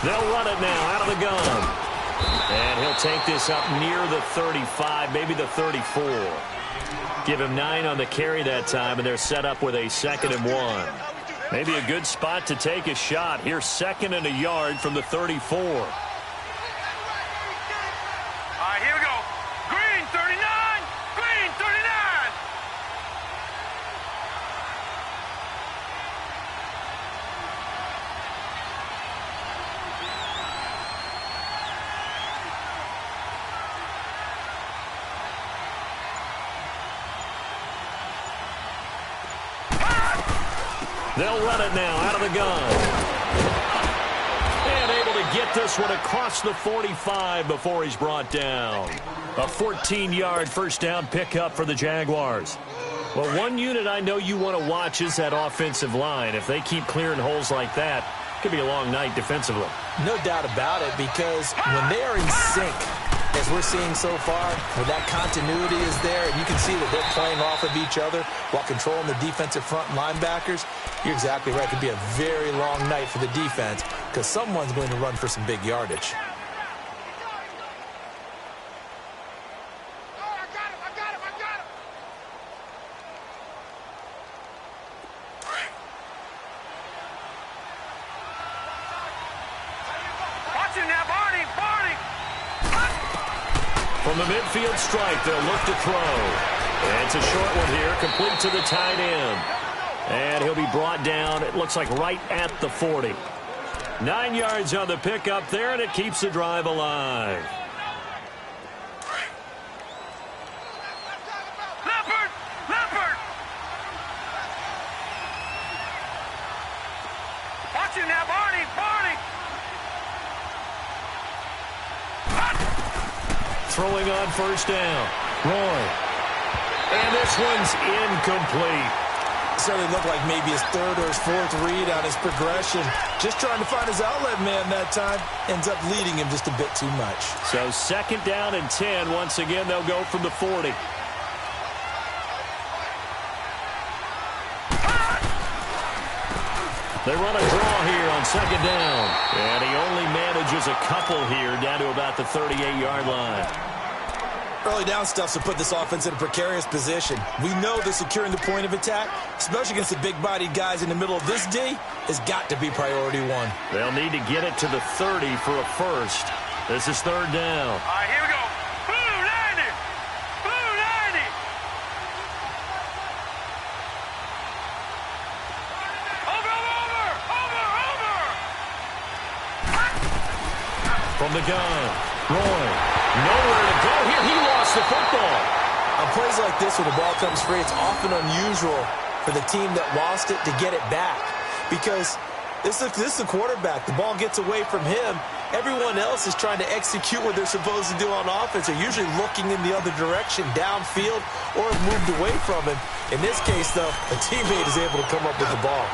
They'll run it now out of the gun. And he'll take this up near the 35, maybe the 34. Give him 9 on the carry that time, and they're set up with a 2nd and 1. Maybe a good spot to take a shot. Here's 2nd and a yard from the 34. All right, here we go. Green, 39. Green, 39. They'll run it now out of the gun. And able to get this one across the 45 before he's brought down. A 14-yard first down pickup for the Jaguars. Well, one unit I know you want to watch is that offensive line. If they keep clearing holes like that, it could be a long night defensively. No doubt about it, because when they are in sync, as we're seeing so far, where that continuity is there, and you can see that they're playing off of each other while controlling the defensive front linebackers, you're exactly right. It could be a very long night for the defense because someone's going to run for some big yardage. From the midfield stripe, they'll look to throw. And it's a short one here, complete to the tight end. And he'll be brought down, it looks like right at the 40. 9 yards on the pickup there, and it keeps the drive alive. Leopard! Leopard! Watch him now, Barney! Barney! Throwing on first down. Roy. And this one's incomplete. Certainly looked like maybe his 3rd or his 4th read on his progression. Just trying to find his outlet man that time. Ends up leading him just a bit too much. So 2nd down and 10. Once again, they'll go from the 40. They run a draw here on 2nd down. And he only manages a couple here down to about the 38-yard line. Early down stuff to put this offense in a precarious position. We know that securing the point of attack, especially against the big-bodied guys in the middle of this D, has got to be priority 1. They'll need to get it to the 30 for a first. This is 3rd down. All right, here we go. Blue 90! Blue 90! Over! From the gun, Roy. Nowhere to go here. He lost the football. On plays like this, when the ball comes free, it's often unusual for the team that lost it to get it back. Because this is the quarterback. The ball gets away from him. Everyone else is trying to execute what they're supposed to do on offense. They're usually looking in the other direction, downfield, or have moved away from him. In this case, though, a teammate is able to come up with the ball.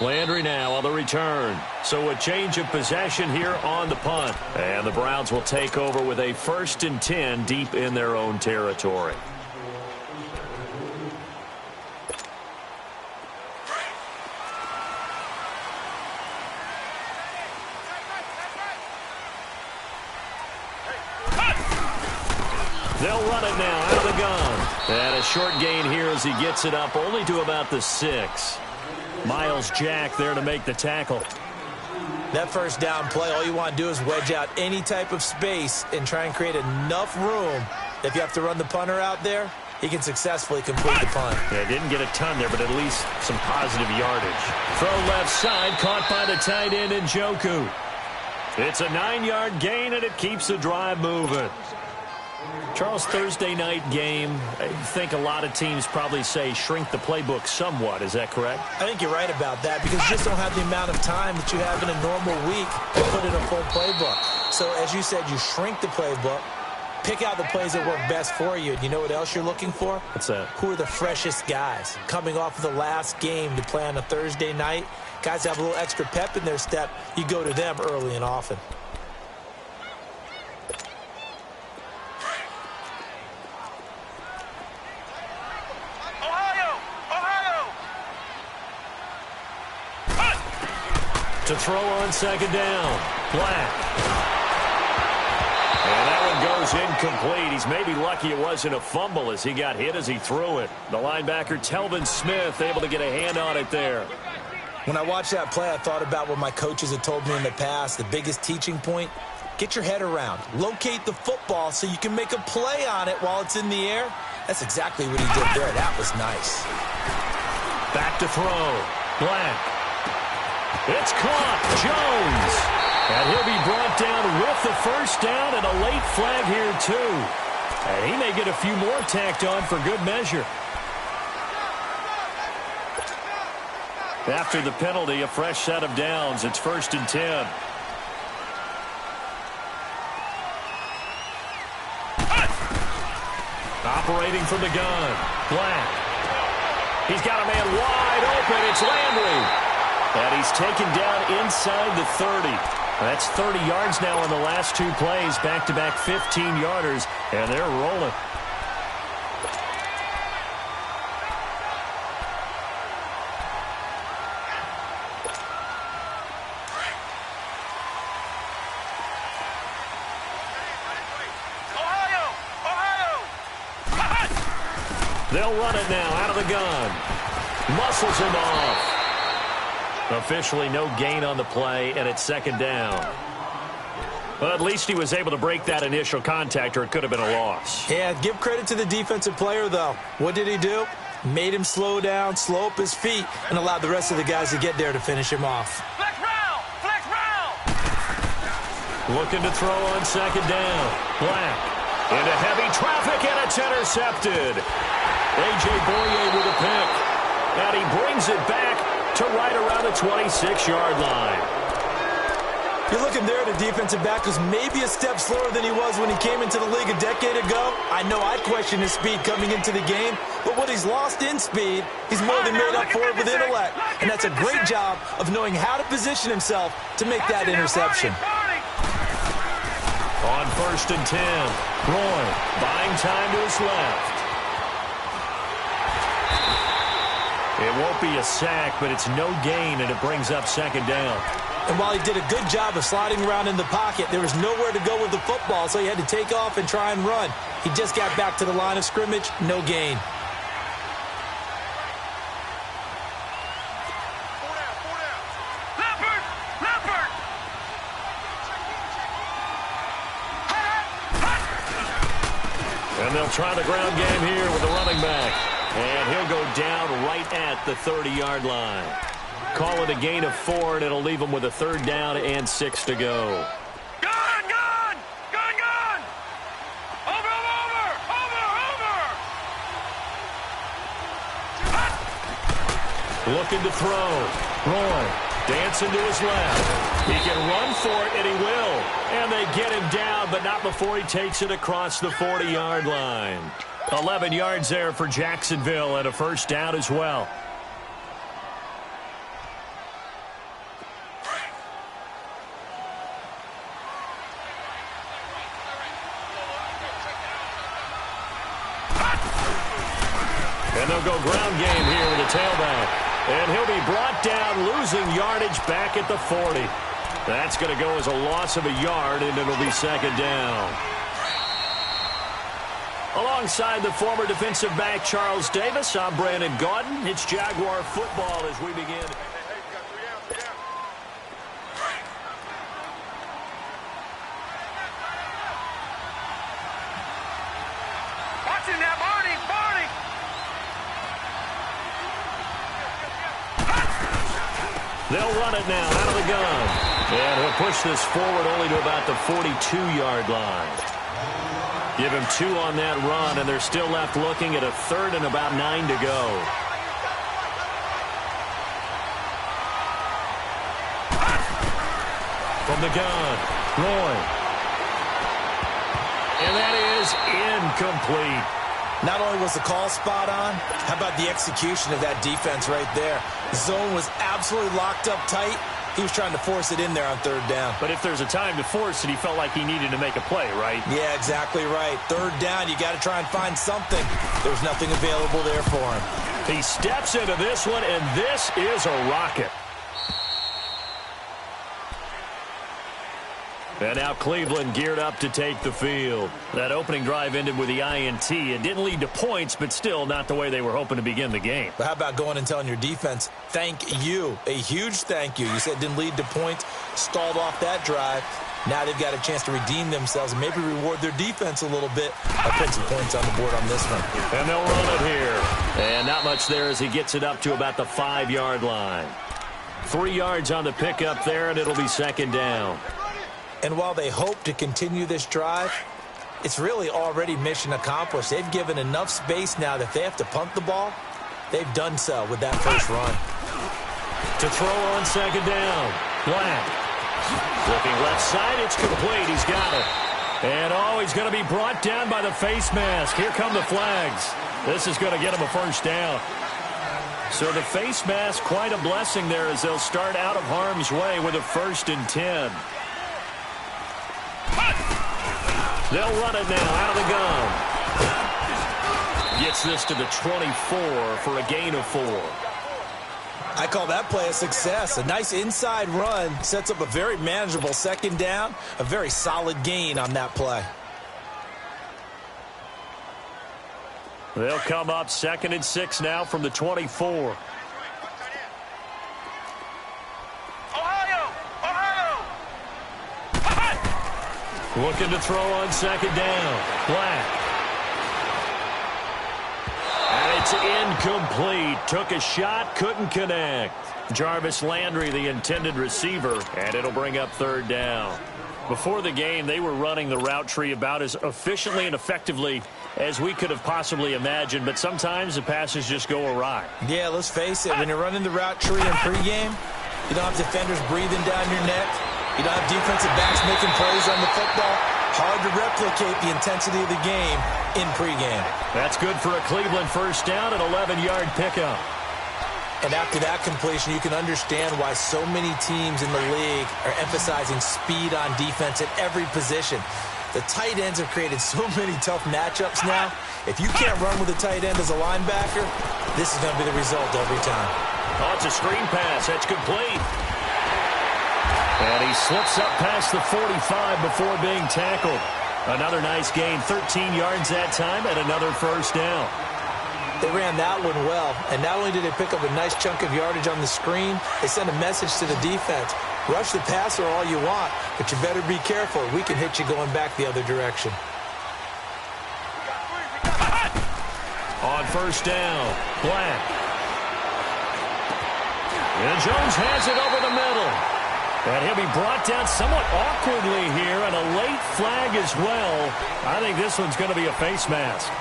Landry now on the return. So a change of possession here on the punt. And the Browns will take over with a 1st and 10 deep in their own territory. They'll run it now out of the gun. And a short gain here as he gets it up only to about the 6. Miles Jack there to make the tackle. That first down play, all you want to do is wedge out any type of space and try and create enough room. If you have to run the punter out there, he can successfully complete the punt. Yeah, didn't get a ton there, but at least some positive yardage. Throw left side, caught by the tight end Njoku. It's a 9-yard gain, and it keeps the drive moving. Charles, Thursday night game, I think a lot of teams probably say shrink the playbook somewhat. Is that correct? I think you're right about that because you just don't have the amount of time that you have in a normal week to put in a full playbook. So, as you said, you shrink the playbook, pick out the plays that work best for you. And you know what else you're looking for? What's that? Who are the freshest guys? Coming off of the last game to play on a Thursday night, guys have a little extra pep in their step. You go to them early and often. To throw on second down. Black. And that one goes incomplete. He's maybe lucky it wasn't a fumble as he got hit as he threw it. The linebacker, Telvin Smith, able to get a hand on it there. When I watched that play, I thought about what my coaches had told me in the past. The biggest teaching point, get your head around. Locate the football so you can make a play on it while it's in the air. That's exactly what he did there. That was nice. Back to throw. Black. It's caught. Jones. And he'll be brought down with the first down and a late flag here, too. And he may get a few more tacked on for good measure. After the penalty, a fresh set of downs. It's 1st and 10. Operating from the gun. Black. He's got a man wide open. It's Landry. And he's taken down inside the 30. That's 30 yards now on the last two plays. Back-to-back 15-yarders. And they're rolling. They'll run it now out of the gun. Muscles him off. Officially no gain on the play, and it's second down. Well, at least he was able to break that initial contact, or it could have been a loss. Yeah, give credit to the defensive player, though. What did he do? Made him slow down, slow up his feet, and allowed the rest of the guys to get there to finish him off. Flex round! Flex round! Looking to throw on second down. Black. Into heavy traffic, and it's intercepted. A.J. Boye with a pick. And he brings it back to right around the 26-yard line. You're looking there at a defensive back who's maybe a step slower than he was when he came into the league a decade ago. I know I questioned his speed coming into the game, but what he's lost in speed, he's more than made up for it with intellect. And that's a great job of knowing how to position himself to make that interception. On 1st and 10, Roy buying time to his left. It won't be a sack, but it's no gain, and it brings up second down. And while he did a good job of sliding around in the pocket, there was nowhere to go with the football, so he had to take off and try and run. He just got back to the line of scrimmage, no gain. And they'll try the ground game here with the running back. And he'll go down right at the 30-yard line. Call it a gain of 4, and it'll leave him with a 3rd down and 6 to go. Gun! Gun! Gun! Gun! Over! Looking to throw. Roy dancing to his left. He can run for it, and he will. And they get him down, but not before he takes it across the 40-yard line. 11 yards there for Jacksonville, and a first down as well. And they'll go ground game here with a tailback. And he'll be brought down, losing yardage back at the 40. That's going to go as a loss of a yard, and it'll be second down. Alongside the former defensive back Charles Davis, I'm Brandon Gaudin. It's Jaguar football as we begin. Watching that, Barney! They'll run it now out of the gun. And he'll push this forward only to about the 42-yard line. Give him 2 on that run, and they're still left looking at a 3rd and about 9 to go. From the gun, Roy. And that is incomplete. Not only was the call spot on, how about the execution of that defense right there? The zone was absolutely locked up tight. He was trying to force it in there on 3rd down. But if there's a time to force it, he felt like he needed to make a play, right? Yeah, exactly right. 3rd down, you got to try and find something. There's nothing available there for him. He steps into this one, and this is a rocket. And now Cleveland geared up to take the field. That opening drive ended with the INT. It didn't lead to points, but still not the way they were hoping to begin the game. But how about going and telling your defense, thank you, a huge thank you. You said it didn't lead to points, stalled off that drive. Now they've got a chance to redeem themselves and maybe reward their defense a little bit by putting some points on the board on this one. And they'll run it here. And not much there as he gets it up to about the 5-yard line. 3 yards on the pickup there, and it'll be second down. And while they hope to continue this drive, it's really already mission accomplished. They've given enough space now that if they have to punt the ball, they've done so with that first run. To throw on second down, Black. Looking left side, it's complete. He's got it. And, he's going to be brought down by the face mask. Here come the flags. This is going to get him a first down. So the face mask, quite a blessing there as they'll start out of harm's way with a 1st and 10. They'll run it now out of the gun. Gets this to the 24 for a gain of 4. I call that play a success. A nice inside run sets up a very manageable second down, a very solid gain on that play. They'll come up 2nd and 6 now from the 24. Looking to throw on second down. Black. And it's incomplete. Took a shot, couldn't connect. Jarvis Landry, the intended receiver, and it'll bring up 3rd down. Before the game, they were running the route tree about as efficiently and effectively as we could have possibly imagined, but sometimes the passes just go awry. Yeah, let's face it. When you're running the route tree in pregame, you don't have defenders breathing down your neck. You don't have defensive backs making plays on the football. Hard to replicate the intensity of the game in pregame. That's good for a Cleveland first down, an 11-yard pickup. And after that completion, you can understand why so many teams in the league are emphasizing speed on defense at every position. The tight ends have created so many tough matchups now. If you can't run with a tight end as a linebacker, this is going to be the result every time. Oh, it's a screen pass. That's complete. And he slips up past the 45 before being tackled. Another nice gain, 13 yards that time, and another first down. They ran that one well, and not only did they pick up a nice chunk of yardage on the screen, they sent a message to the defense. Rush the passer all you want, but you better be careful. We can hit you going back the other direction. On first down, Black. And Jones has it over the middle. And he'll be brought down somewhat awkwardly here, and a late flag as well. I think this one's going to be a face mask.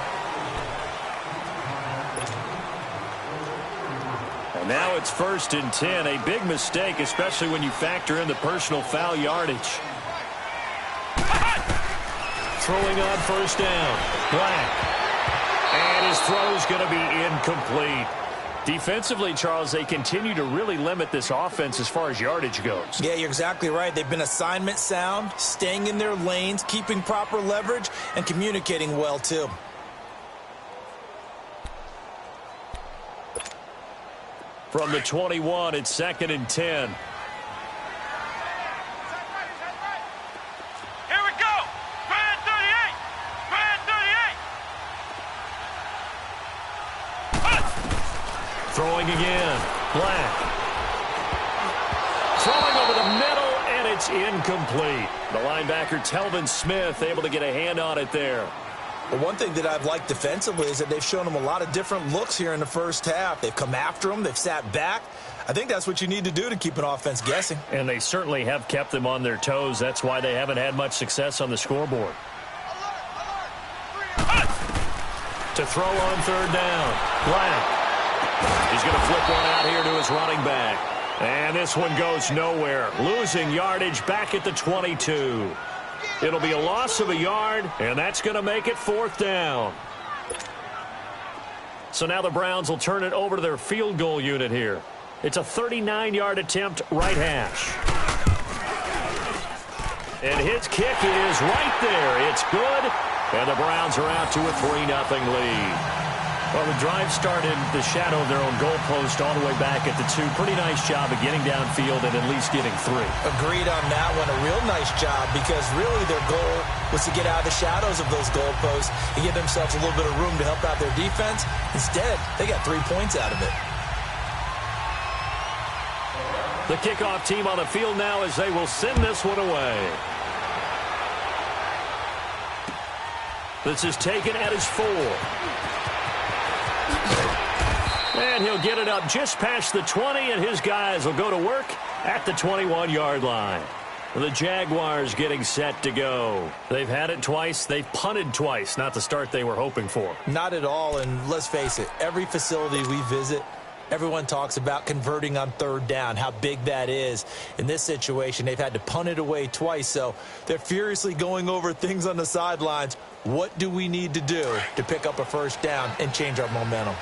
And now it's 1st and 10, a big mistake, especially when you factor in the personal foul yardage. Throwing on first down, Black. And his throw's going to be incomplete. Defensively, Charles, they continue to really limit this offense as far as yardage goes. Yeah, you're exactly right. They've been assignment sound, staying in their lanes, keeping proper leverage, and communicating well, too. From the 21, it's 2nd and 10. Here we go. Grand 38. Grand 38. Throwing again. Black. Throwing over the middle, and it's incomplete. The linebacker, Telvin Smith, able to get a hand on it there. Well, one thing that I've liked defensively is that they've shown them a lot of different looks here in the first half. They've come after them. They've sat back. I think that's what you need to do to keep an offense guessing. And they certainly have kept them on their toes. That's why they haven't had much success on the scoreboard. To throw on 3rd down. Black. He's going to flip one out here to his running back. And this one goes nowhere. Losing yardage back at the 22. It'll be a loss of a yard, and that's going to make it 4th down. So now the Browns will turn it over to their field goal unit here. It's a 39-yard attempt, right hash. And his kick is right there. It's good, and the Browns are out to a 3-0 lead. Well, the drive started the shadow of their own goalpost all the way back at the 2. Pretty nice job of getting downfield and at least getting 3. Agreed on that one. A real nice job because really their goal was to get out of the shadows of those goalposts and give themselves a little bit of room to help out their defense. Instead, they got 3 points out of it. The kickoff team on the field now as they will send this one away. This is taken at his 4. And he'll get it up just past the 20, and his guys will go to work at the 21-yard line. The Jaguars getting set to go. They've had it twice. They've punted twice. Not the start they were hoping for. Not at all, and let's face it, every facility we visit, everyone talks about converting on 3rd down, how big that is. In this situation, they've had to punt it away twice, so they're furiously going over things on the sidelines. What do we need to do to pick up a 1st down and change our momentum?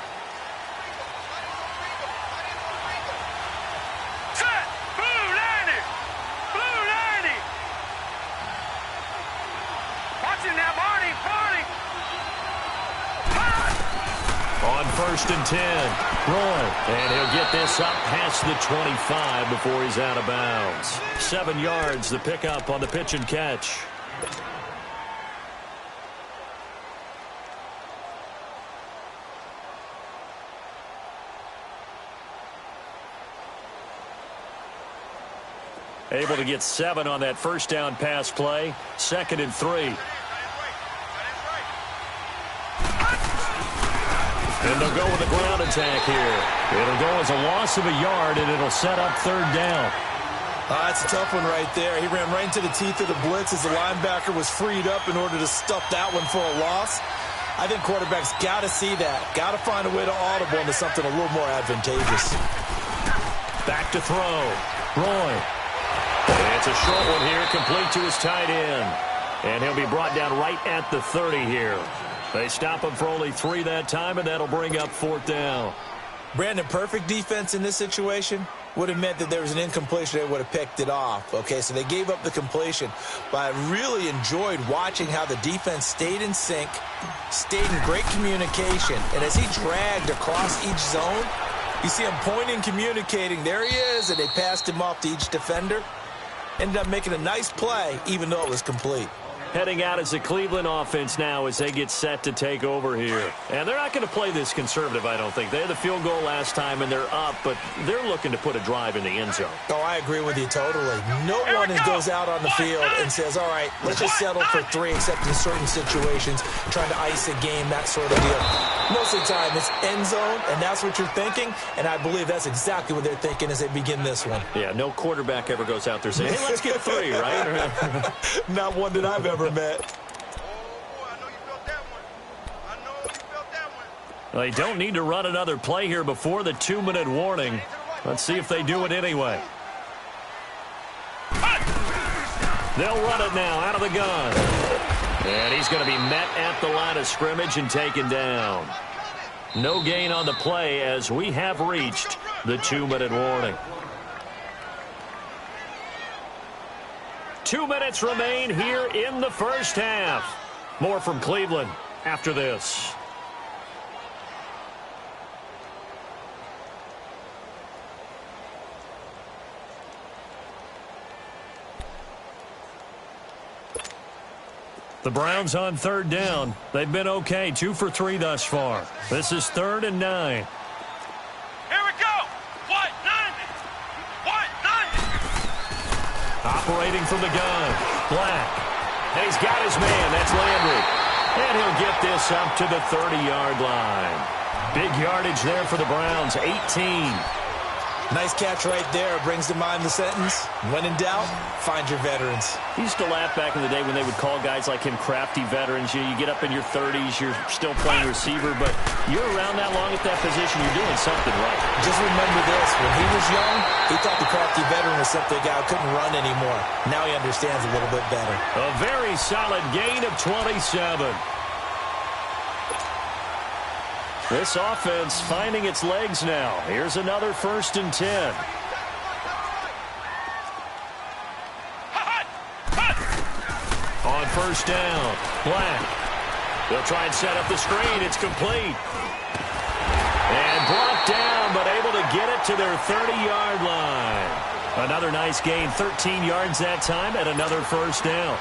On 1st and 10, Roy, and he'll get this up past the 25 before he's out of bounds. 7 yards, the pickup on the pitch and catch. Able to get 7 on that 1st down pass play. 2nd and 3. And they'll go with a ground attack here. It'll go as a loss of a yard, and it'll set up 3rd down. That's a tough one right there. He ran right into the teeth of the blitz as the linebacker was freed up in order to stuff that one for a loss. I think quarterbacks got to see that. Got to find a way to audible into something a little more advantageous. Back to throw. Roy. It's a short one here, complete to his tight end. And he'll be brought down right at the 30 here. They stop him for only 3 that time, and that'll bring up 4th down. Brandon, perfect defense in this situation would have meant that there was an incompletion. They would have picked it off. Okay, so they gave up the completion. But I really enjoyed watching how the defense stayed in sync, stayed in great communication. And as he dragged across each zone, you see him pointing, communicating. There he is, and they passed him off to each defender. Ended up making a nice play, even though it was complete. Heading out as the Cleveland offense now as they get set to take over here. And they're not going to play this conservative, I don't think. They had the field goal last time, and they're up, but they're looking to put a drive in the end zone. Oh, I agree with you totally. No one goes out on the field and says, all right, let's just settle for 3, except in certain situations, trying to ice a game, that sort of deal. Most of the time, it's end zone, and that's what you're thinking, and I believe that's exactly what they're thinking as they begin this one. Yeah, no quarterback ever goes out there saying, hey, let's get 3, right? Not one that I've ever met. They don't need to run another play here before the 2-minute warning. Let's see if they do it anyway. They'll run it now out of the gun. And he's going to be met at the line of scrimmage and taken down. No gain on the play as we have reached the 2-minute warning. 2 minutes remain here in the first half. More from Cleveland after this. The Browns on 3rd down. They've been okay, 2 for 3 thus far. This is 3rd and 9. Here we go. What? 90. What? 90. Operating from the gun. Black. And he's got his man. That's Landry. And he'll get this up to the 30-yard line. Big yardage there for the Browns, 18. Nice catch right there. Brings to mind the sentence, when in doubt, find your veterans. He used to laugh back in the day when they would call guys like him crafty veterans. You get up in your 30s, you're still playing receiver, but you're around that long at that position, you're doing something right. Just remember this, when he was young, he thought the crafty veteran was something a guy who couldn't run anymore. Now he understands a little bit better. A very solid gain of 27. This offense finding its legs now. Here's another 1st and 10. On 1st down, Black. They'll try and set up the screen. It's complete. And brought down, but able to get it to their 30-yard line. Another nice gain, 13 yards that time, and another first down.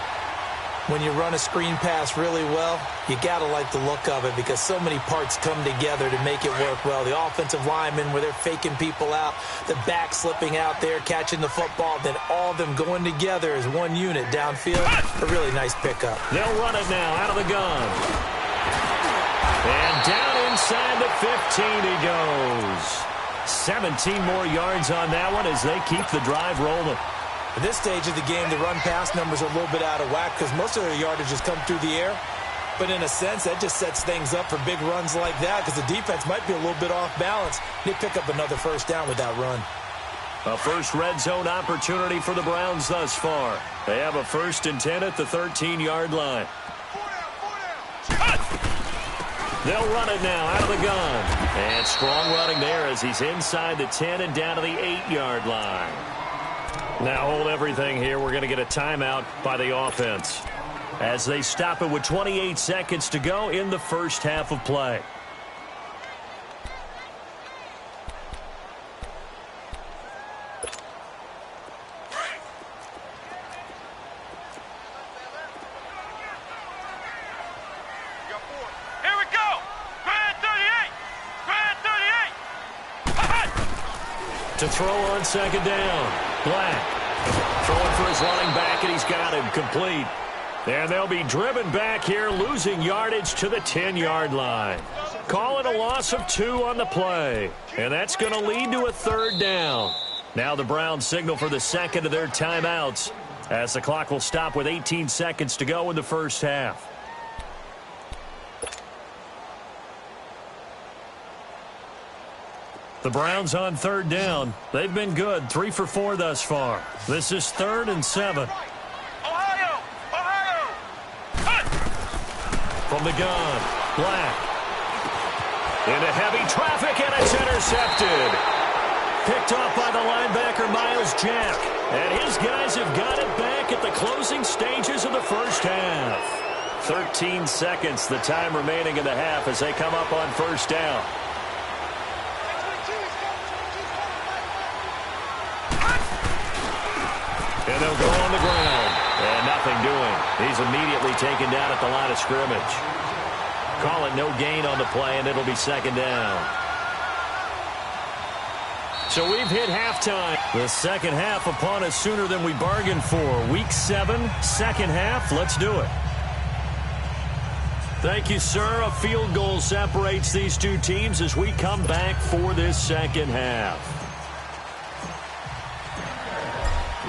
When you run a screen pass really well, you got to like the look of it because so many parts come together to make it work well. The offensive linemen, where they're faking people out, the back slipping out there, catching the football, then all of them going together as one unit downfield. A really nice pickup. They'll run it now out of the gun. And down inside the 15 he goes. 17 more yards on that one as they keep the drive rolling. At this stage of the game, the run-pass numbers are a little bit out of whack because most of their yardage has come through the air. But in a sense, that just sets things up for big runs like that because the defense might be a little bit off balance. They pick up another first down with that run. A first red zone opportunity for the Browns thus far. They have a 1st and 10 at the 13-yard line. They'll run it now out of the gun. And strong running there as he's inside the 10 and down to the 8-yard line. Now hold everything here. We're going to get a timeout by the offense as they stop it with 28 seconds to go in the first half of play. Here we go. Grand 38. Grand 38. To throw on second down. Black throwing for his running back, and he's got him complete. And they'll be driven back here, losing yardage to the 10-yard line. Call it a loss of 2 on the play. And that's going to lead to a 3rd down. Now the Browns signal for the second of their timeouts as the clock will stop with 18 seconds to go in the first half. The Browns on 3rd down. They've been good, 3 for 4 thus far. This is 3rd and 7. Ohio. From the gun, Black. Into heavy traffic, and it's intercepted. Picked off by the linebacker, Miles Jack. And his guys have got it back at the closing stages of the first half. 13 seconds, the time remaining in the half as they come up on 1st down. And they'll go on the ground. And nothing doing. He's immediately taken down at the line of scrimmage. Call it no gain on the play, and it'll be 2nd down. So we've hit halftime. The second half upon us sooner than we bargained for. Week 7, second half. Let's do it. Thank you, sir. A field goal separates these two teams as we come back for this second half.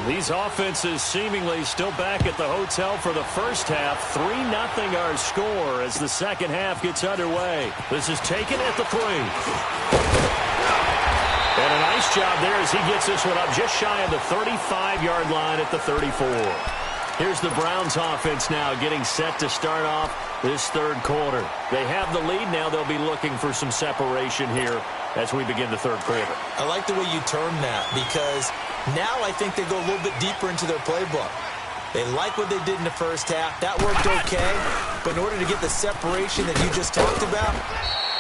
These offenses seemingly still back at the hotel for the first half. 3-0 our score as the second half gets underway. This is taken at the 3. And a nice job there as he gets this one up just shy of the 35-yard line at the 34. Here's the Browns offense now getting set to start off this 3rd quarter. They have the lead. Now they'll be looking for some separation here as we begin the 3rd quarter. I like the way you term that because now I think they go a little bit deeper into their playbook. They like what they did in the first half. That worked okay. But in order to get the separation that you just talked about,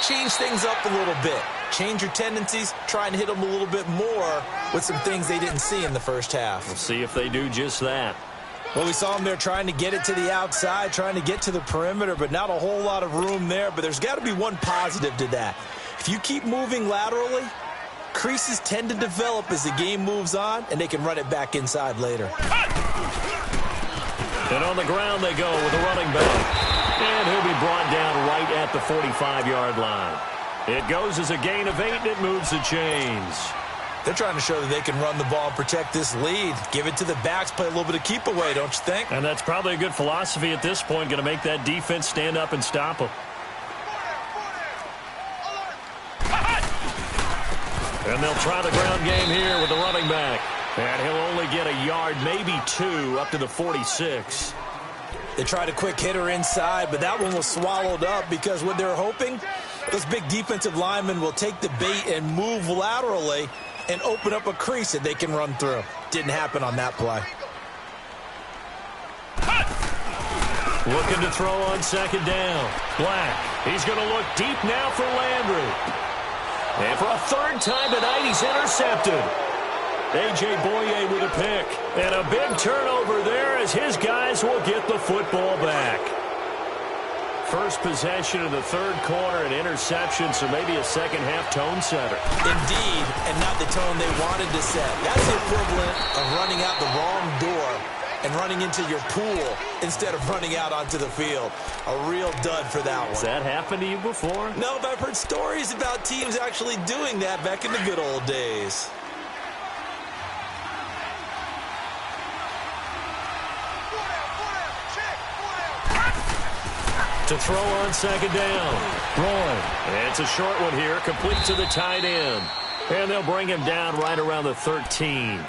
change things up a little bit. Change your tendencies. Try and hit them a little bit more with some things they didn't see in the first half. We'll see if they do just that. Well, we saw them there trying to get it to the outside, trying to get to the perimeter, but not a whole lot of room there. But there's got to be one positive to that. If you keep moving laterally, creases tend to develop as the game moves on, and they can run it back inside later. And on the ground they go with the running back. And he'll be brought down right at the 45-yard line. It goes as a gain of 8, and it moves the chains. They're trying to show that they can run the ball and protect this lead. Give it to the backs, play a little bit of keep away, don't you think? And that's probably a good philosophy at this point, going to make that defense stand up and stop them. And they'll try the ground game here with the running back. And he'll only get a yard, maybe 2, up to the 46. They tried a quick hitter inside, but that one was swallowed up because what they're hoping, those big defensive linemen will take the bait and move laterally and open up a crease that they can run through. Didn't happen on that play. Looking to throw on 2nd down. Black. He's going to look deep now for Landry. And for a third time tonight, he's intercepted. A.J. Boye with a pick. And a big turnover there as his guys will get the football back. First possession of the third quarter, an interception, so maybe a second-half tone setter. Indeed, and not the tone they wanted to set. That's the equivalent of running out the wrong door and running into your pool instead of running out onto the field. A real dud for that one. Has that happened to you before? No, but I've heard stories about teams actually doing that back in the good old days. To throw on second down. Roy. It's a short one here, complete to the tight end. And they'll bring him down right around the 13.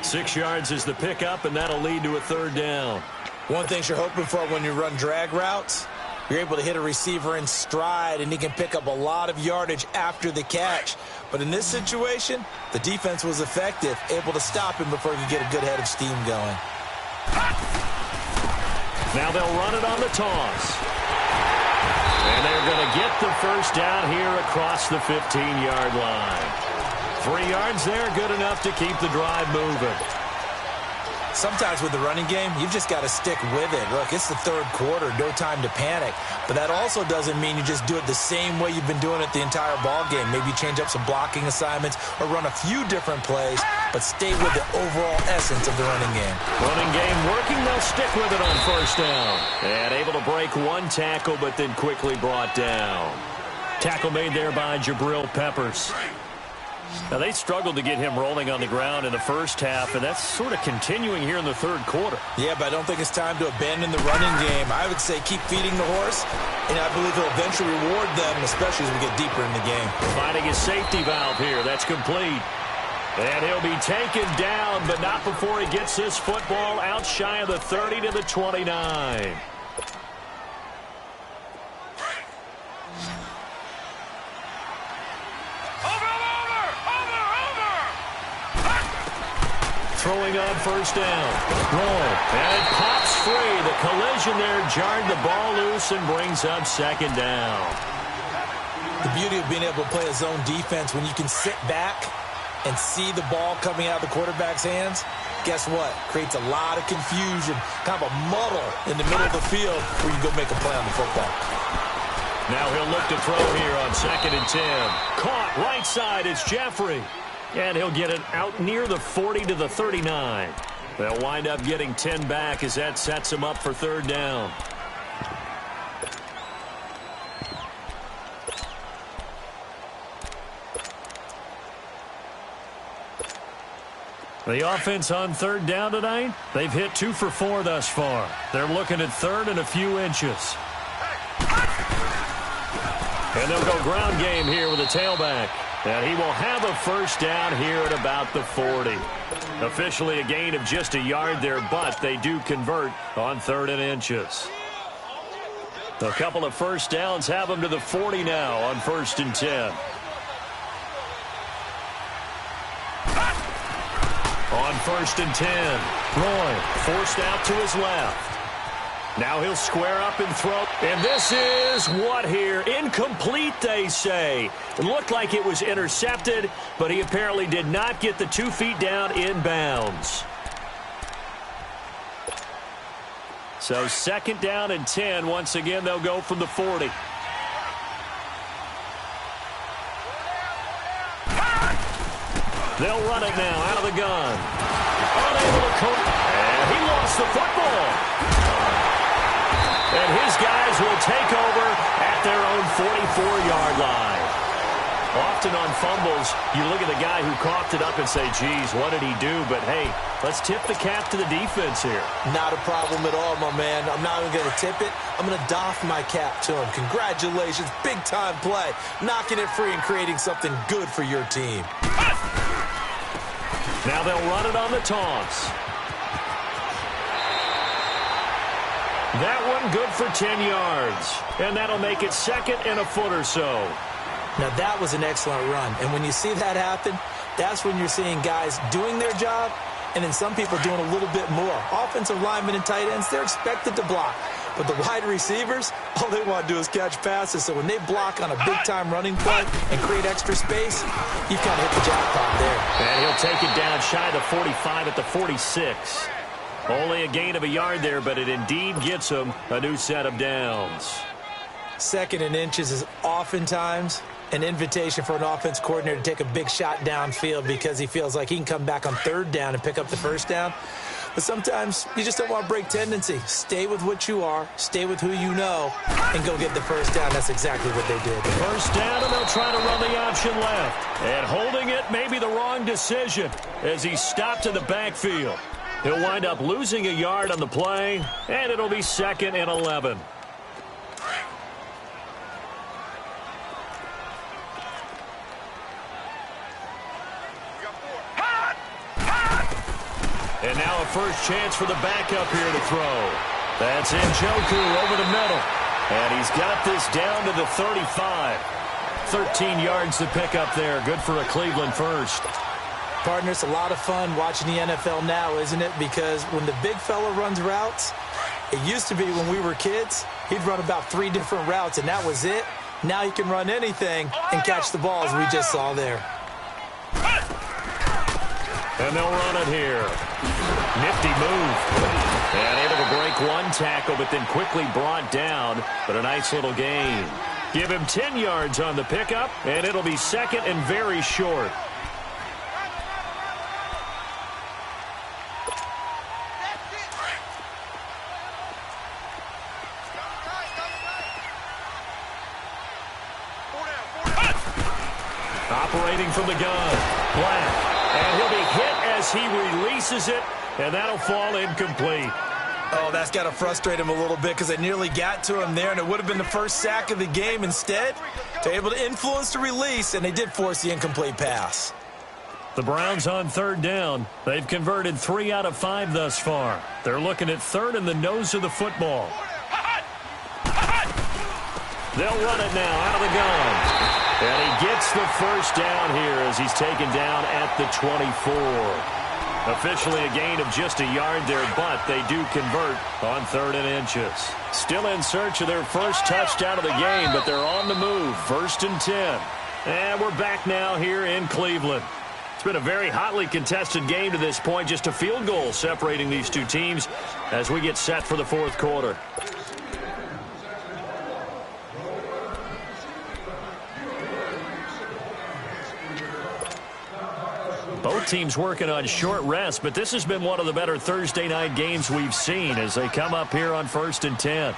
6 yards is the pickup, and that'll lead to a third down. One thing you're hoping for when you run drag routes, you're able to hit a receiver in stride, and he can pick up a lot of yardage after the catch. But in this situation, the defense was effective, able to stop him before he could get a good head of steam going. Now they'll run it on the toss. And they're going to get the first down here across the 15-yard line. 3 yards there, good enough to keep the drive moving. Sometimes with the running game, you've just got to stick with it. Look, it's the third quarter, no time to panic. But that also doesn't mean you just do it the same way you've been doing it the entire ball game. Maybe change up some blocking assignments or run a few different plays, but stay with the overall essence of the running game. Running game working, they'll stick with it on first down. And able to break one tackle, but then quickly brought down. Tackle made there by Jabril Peppers. Now, they struggled to get him rolling on the ground in the first half, and that's sort of continuing here in the third quarter. Yeah, but I don't think it's time to abandon the running game. I would say keep feeding the horse, and I believe he'll eventually reward them, especially as we get deeper in the game. Finding his safety valve here. That's complete. And he'll be taken down, but not before he gets this football out shy of the 30 to the 29. Throwing on first down. Roll. And it pops free. The collision there jarred the ball loose and brings up second down. The beauty of being able to play a zone defense when you can sit back and see the ball coming out of the quarterback's hands, guess what? Creates a lot of confusion, kind of a muddle in the middle of the field where you go make a play on the football. Now he'll look to throw here on 2nd and 10. Caught right side. It's Jeffrey. And he'll get it out near the 40 to the 39. They'll wind up getting 10 back as that sets them up for third down. The offense on third down tonight, they've hit 2 for 4 thus far. They're looking at third and a few inches. And they'll go ground game here with a tailback. And he will have a first down here at about the 40. Officially a gain of just a yard there, but they do convert on 3rd and inches. A couple of first downs have them to the 40 now on 1st and 10. On 1st and 10, Roy forced out to his left. Now he'll square up and throw. And this is what here? Incomplete, they say. It looked like it was intercepted, but he apparently did not get the 2 feet down inbounds. So 2nd down and 10. Once again, they'll go from the 40. They'll run it now out of the gun. Unable to cope. And he lost the football. And his guys will take over at their own 44-yard line. Often on fumbles, you look at the guy who coughed it up and say, geez, what did he do? But, hey, let's tip the cap to the defense here. Not a problem at all, my man. I'm not even going to tip it. I'm going to doff my cap to him. Congratulations. Big-time play. Knocking it free and creating something good for your team. Now they'll run it on the toss. That one good for 10 yards. And that'll make it 2nd and a foot or so. Now, that was an excellent run. And when you see that happen, that's when you're seeing guys doing their job and then some people doing a little bit more. Offensive linemen and tight ends, they're expected to block. But the wide receivers, all they want to do is catch passes. So when they block on a big-time running play and create extra space, you kind of hit the jackpot there. And he'll take it down shy of the 45 at the 46. Only a gain of a yard there, but it indeed gets him a new set of downs. 2nd and inches is oftentimes an invitation for an offense coordinator to take a big shot downfield because he feels like he can come back on 3rd down and pick up the 1st down. But sometimes you just don't want to break tendency. Stay with what you are, stay with who you know, and go get the 1st down. That's exactly what they did. 1st down, and they'll try to run the option left. And holding it may be the wrong decision as he stopped in the backfield. He'll wind up losing a yard on the play, and it'll be 2nd and 11. And now a first chance for the backup here to throw. That's Njoku over the middle. And he's got this down to the 35. 13 yards to pick up there. Good for a Cleveland first. Partner, it's a lot of fun watching the NFL now, isn't it? Because when the big fella runs routes, it used to be when we were kids, he'd run about 3 different routes, and that was it. Now he can run anything and catch the balls we just saw there. And they'll run it here. Nifty move. And able to break one tackle, but then quickly brought down. But a nice little gain. Give him 10 yards on the pickup, and it'll be 2nd and very short. Operating from the gun. Black. And he'll be hit as he releases it, and that'll fall incomplete. Oh, that's got to frustrate him a little bit because they nearly got to him there, and it would have been the first sack of the game. Instead, they're able to influence the release, and they did force the incomplete pass. The Browns on 3rd down. They've converted 3 out of 5 thus far. They're looking at 3rd in the nose of the football. They'll run it now out of the gun. And he gets the first down here as he's taken down at the 24. Officially a gain of just a yard there, but they do convert on 3rd and inches. Still in search of their first touchdown of the game, but they're on the move. 1st and 10. And we're back now here in Cleveland. It's been a very hotly contested game to this point. Just a field goal separating these two teams as we get set for the 4th quarter. Both teams working on short rest, but this has been one of the better Thursday night games we've seen as they come up here on 1st and 10.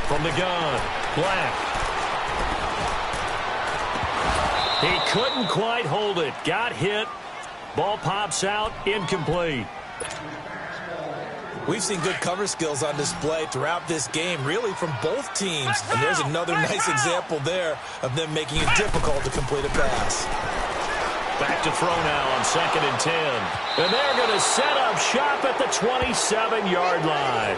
From the gun, Black. He couldn't quite hold it. Got hit. Ball pops out, incomplete. We've seen good cover skills on display throughout this game, really from both teams. And there's another nice example there of them making it difficult to complete a pass. Back to throw now on 2nd and 10. And they're going to set up shop at the 27-yard line.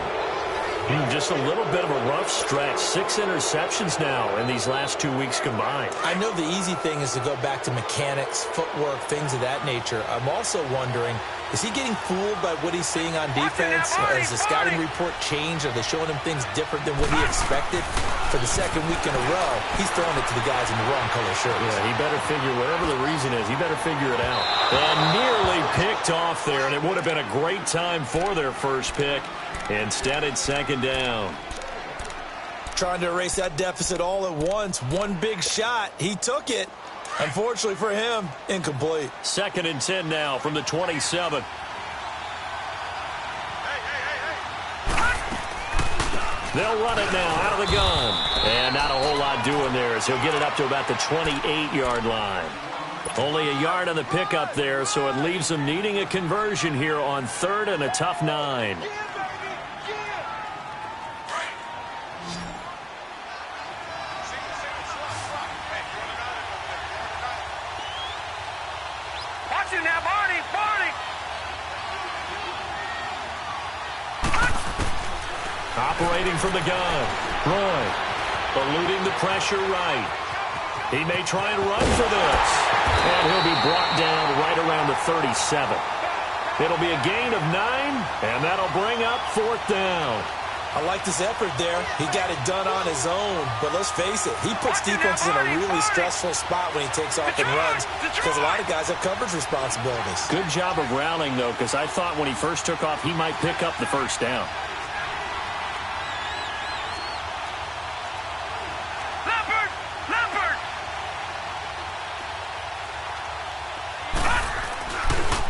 Just a little bit of a rough stretch. 6 interceptions now in these last 2 weeks combined. I know the easy thing is to go back to mechanics, footwork, things of that nature. I'm also wondering, is he getting fooled by what he's seeing on defense? Has the scouting report changed? Are they showing him things different than what he expected? For the 2nd week in a row, he's throwing it to the guys in the wrong color shirts. Yeah, he better figure, whatever the reason is, he better figure it out. And nearly picked off there, and it would have been a great time for their first pick. Instead, it's 2nd down. Trying to erase that deficit all at once. One big shot. He took it. Unfortunately for him, incomplete. 2nd and 10 now from the 27. They'll run it now out of the gun. And not a whole lot doing there as he'll get it up to about the 28-yard line. Only a yard on the pickup there, so it leaves them needing a conversion here on 3rd and a tough 9. Now, Barney. Operating from the gun. Roy eluding the pressure right. He may try and run for this. And he'll be brought down right around the 37. It'll be a gain of 9, and that'll bring up 4th down. I like this effort there. He got it done on his own. But let's face it, he puts defenses in a really stressful spot when he takes off and runs because a lot of guys have coverage responsibilities. Good job of rallying, though, because I thought when he first took off, he might pick up the first down.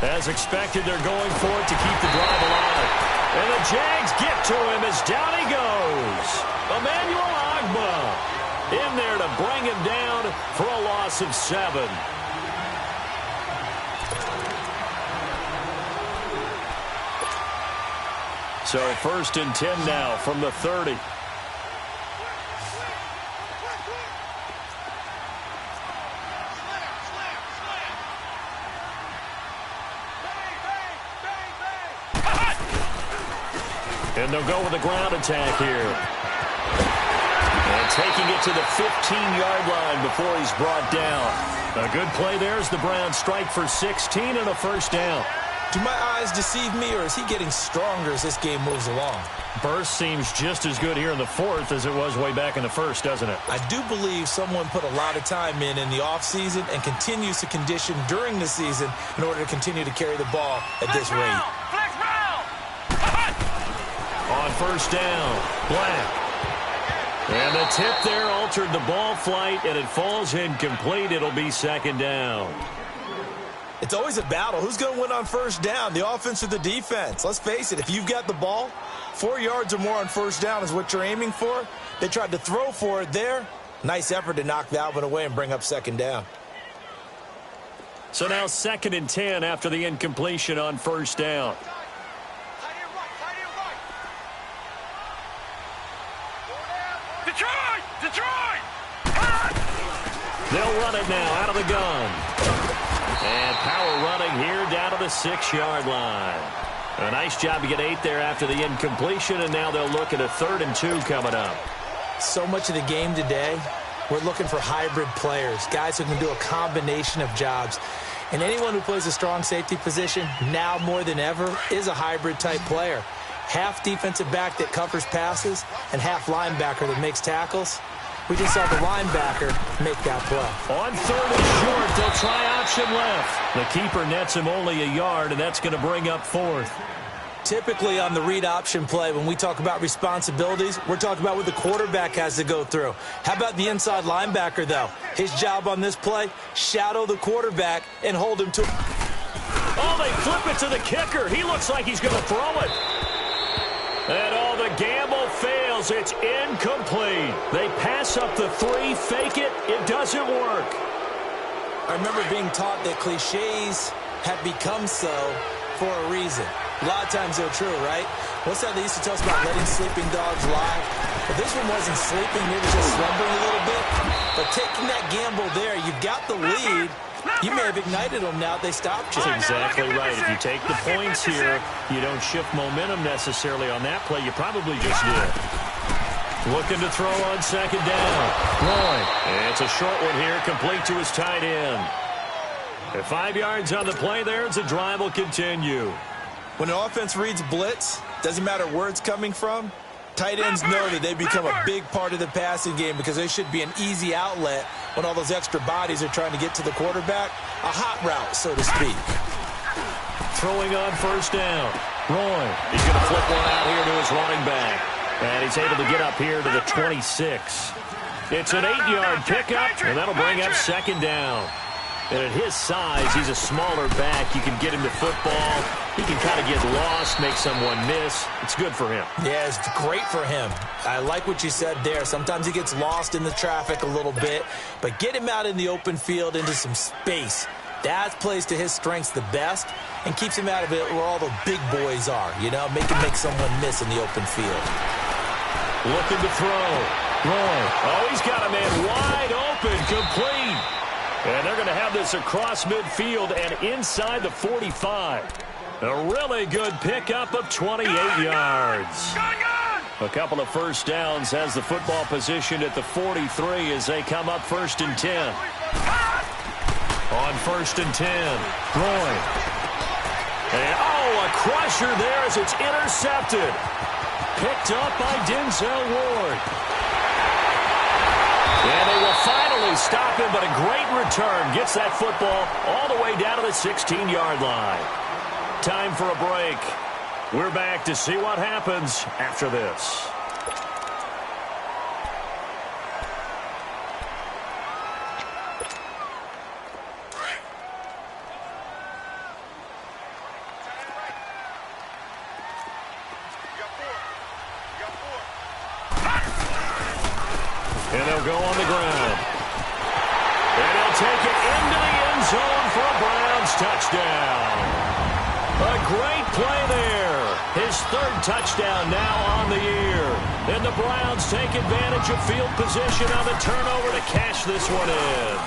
As expected, they're going for it to keep the drive alive. And the Jags get to him as down he goes. Emmanuel Ogbah in there to bring him down for a loss of 7. So 1st and 10 now from the 30. And they'll go with a ground attack here. And taking it to the 15-yard line before he's brought down. A good play there as the Browns strike for 16 and a first down. Do my eyes deceive me, or is he getting stronger as this game moves along? Burst seems just as good here in the 4th as it was way back in the 1st, doesn't it? I do believe someone put a lot of time in the offseason and continues to condition during the season in order to continue to carry the ball at this rate. On first down, Black. And the tip there altered the ball flight, and it falls incomplete. It'll be 2nd down. It's always a battle. Who's going to win on first down, the offense or the defense? Let's face it, if you've got the ball, 4 yards or more on first down is what you're aiming for. They tried to throw for it there. Nice effort to knock that one away and bring up 2nd down. So now 2nd and 10 after the incompletion on first down. Detroit! They'll run it now out of the gun. And power running here down to the 6-yard line. A nice job to get 8 there after the incompletion, and now they'll look at a 3rd and 2 coming up. So much of the game today, we're looking for hybrid players, guys who can do a combination of jobs. And anyone who plays a strong safety position, now more than ever, is a hybrid-type player. Half defensive back that covers passes and half linebacker that makes tackles. We just saw the linebacker make that play. On 3rd and short, they'll try option left. The keeper nets him only a yard, and that's going to bring up 4th. Typically on the read option play, when we talk about responsibilities, we're talking about what the quarterback has to go through. How about the inside linebacker, though? His job on this play, shadow the quarterback and hold him to... Oh, they flip it to the kicker. He looks like he's going to throw it. And all the gamble fails. It's incomplete. They pass up the 3, fake it. It doesn't work. I remember being taught that cliches have become so for a reason. A lot of times they're true, right? What's that they used to tell us about letting sleeping dogs lie? But this one wasn't sleeping, maybe just slumbering a little bit. But taking that gamble there, you've got the lead. You may have ignited them now. They stopped you. That's exactly right. If you take the points here, you don't shift momentum necessarily on that play. You probably just did. Looking to throw on 2nd down. Roy. It's a short one here, complete to his tight end. At 5 yards on the play there, the drive will continue. When an offense reads blitz, doesn't matter where it's coming from, tight ends know that they become a big part of the passing game because they should be an easy outlet when all those extra bodies are trying to get to the quarterback. A hot route, so to speak. Throwing on first down. Roy. He's going to flip one out here to his running back. And he's able to get up here to the 26. It's an 8-yard pickup, and that'll bring up 2nd down. And at his size, he's a smaller back. You can get him the football. He can kind of get lost, make someone miss. It's good for him. Yeah, it's great for him. I like what you said there. Sometimes he gets lost in the traffic a little bit. But get him out in the open field into some space. That plays to his strengths the best and keeps him out of it where all the big boys are, you know, make him make someone miss in the open field. Looking to throw. Roy. Oh, he's got a man wide open, complete. And they're going to have this across midfield and inside the 45. A really good pickup of 28 yards. A couple of first downs has the football position at the 43 as they come up 1st and 10. On 1st and 10, Roy. And, oh, a crusher there as it's intercepted. Picked up by Denzel Ward. And they will finally stop him, but a great return. Gets that football all the way down to the 16-yard line. Time for a break. We're back to see what happens after this. And they'll go on the ground. And he'll take it into the end zone for a Browns touchdown. A great play there. His third touchdown now on the year. And the Browns take advantage of field position on the turnover to cash this one in.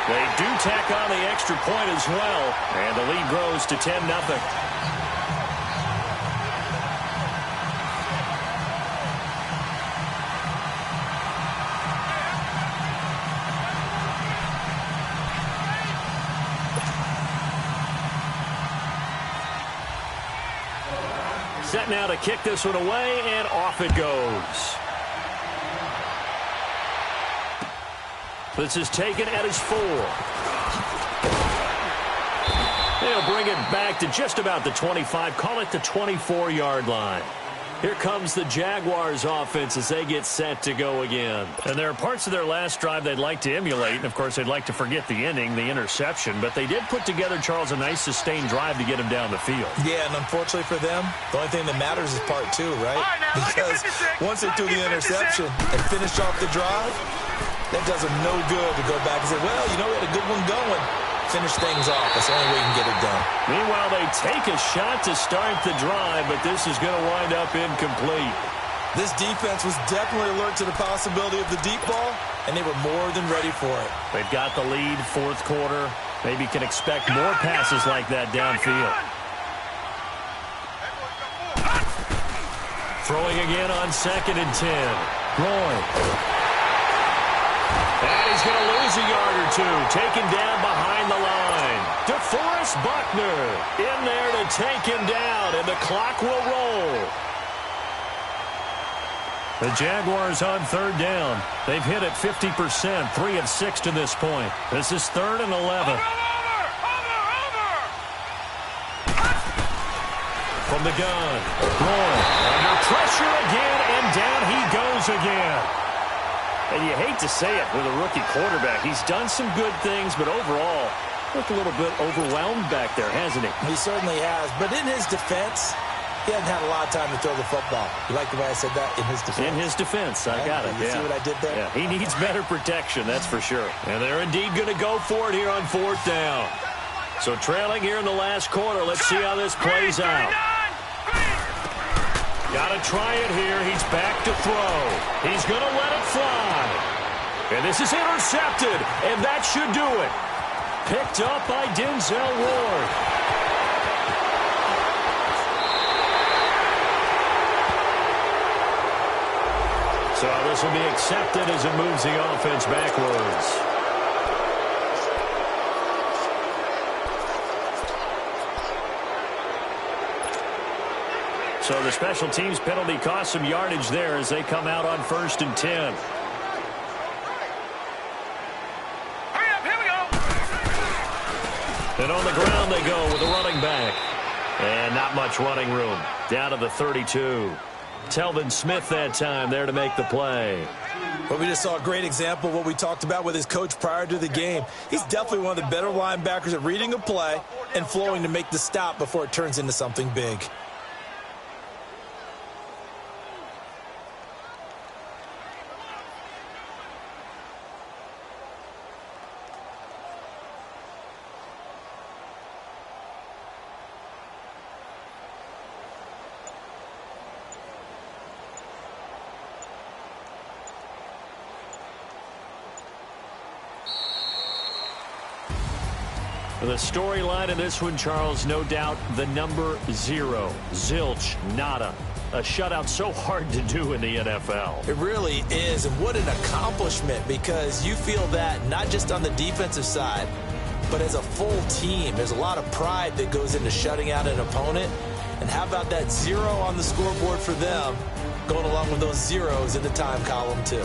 They do tack on the extra point as well. And the lead grows to 10-0. Set now to kick this one away, and off it goes. This is taken at his 4. They'll bring it back to just about the 25, call it the 24-yard line. Here comes the Jaguars offense as they get set to go again. And there are parts of their last drive they'd like to emulate. And, of course, they'd like to forget the ending, the interception. But they did put together, Charles, a nice sustained drive to get him down the field. Yeah, and unfortunately for them, the only thing that matters is part 2, right? Because once they threw the interception and finished off the drive, that does them no good to go back and say, well, you know, we had a good one going. Finish things off. That's the only way you can get it done. Meanwhile, they take a shot to start the drive, but this is going to wind up incomplete. This defense was definitely alert to the possibility of the deep ball, and they were more than ready for it. They've got the lead, fourth quarter. Maybe can expect more passes like that downfield. Throwing again on 2nd and 10. Roy. And he's going to lose a yard or two. Taken down behind the line. DeForest Buckner in there to take him down, and the clock will roll. The Jaguars on 3rd down. They've hit it 50%, 3 of 6 to this point. This is 3rd and 11. From the gun. Roy under pressure again, and down he goes again. And you hate to say it with a rookie quarterback. He's done some good things, but overall, looked a little bit overwhelmed back there, hasn't he? He certainly has. But in his defense, he hasn't had a lot of time to throw the football. You like the way I said that? In his defense. In his defense. I got it. You see what I did there? Yeah, he needs better protection, that's for sure. And they're indeed going to go for it here on 4th down. So trailing here in the last quarter. Let's see how this plays out. Got to try it here. He's back to throw. He's going to let it fly. And this is intercepted, and that should do it. Picked up by Denzel Ward. So this will be accepted as it moves the offense backwards. So the special teams penalty cost some yardage there as they come out on 1st and 10. Hurry up, here we go. And on the ground they go with a running back. And not much running room. Down to the 32. Telvin Smith that time there to make the play. But we just saw a great example of what we talked about with his coach prior to the game. He's definitely one of the better linebackers at reading a play and flowing to make the stop before it turns into something big. The storyline in this one, Charles, no doubt the number 0. Zilch, nada. A shutout so hard to do in the NFL. It really is, and what an accomplishment, because you feel that not just on the defensive side, but as a full team. There's a lot of pride that goes into shutting out an opponent, And how about that 0 on the scoreboard for them, going along with those zeros in the time column, too.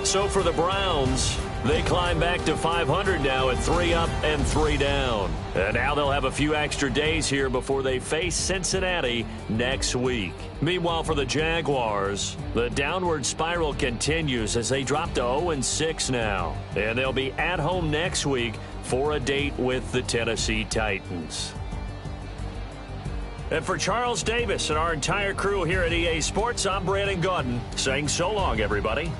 So for the Browns, they climb back to 500 now at 3 up and 3 down. And now they'll have a few extra days here before they face Cincinnati next week. Meanwhile, for the Jaguars, the downward spiral continues as they drop to 0-6 now. And they'll be at home next week for a date with the Tennessee Titans. And for Charles Davis and our entire crew here at EA Sports, I'm Brandon Gaudin saying so long, everybody.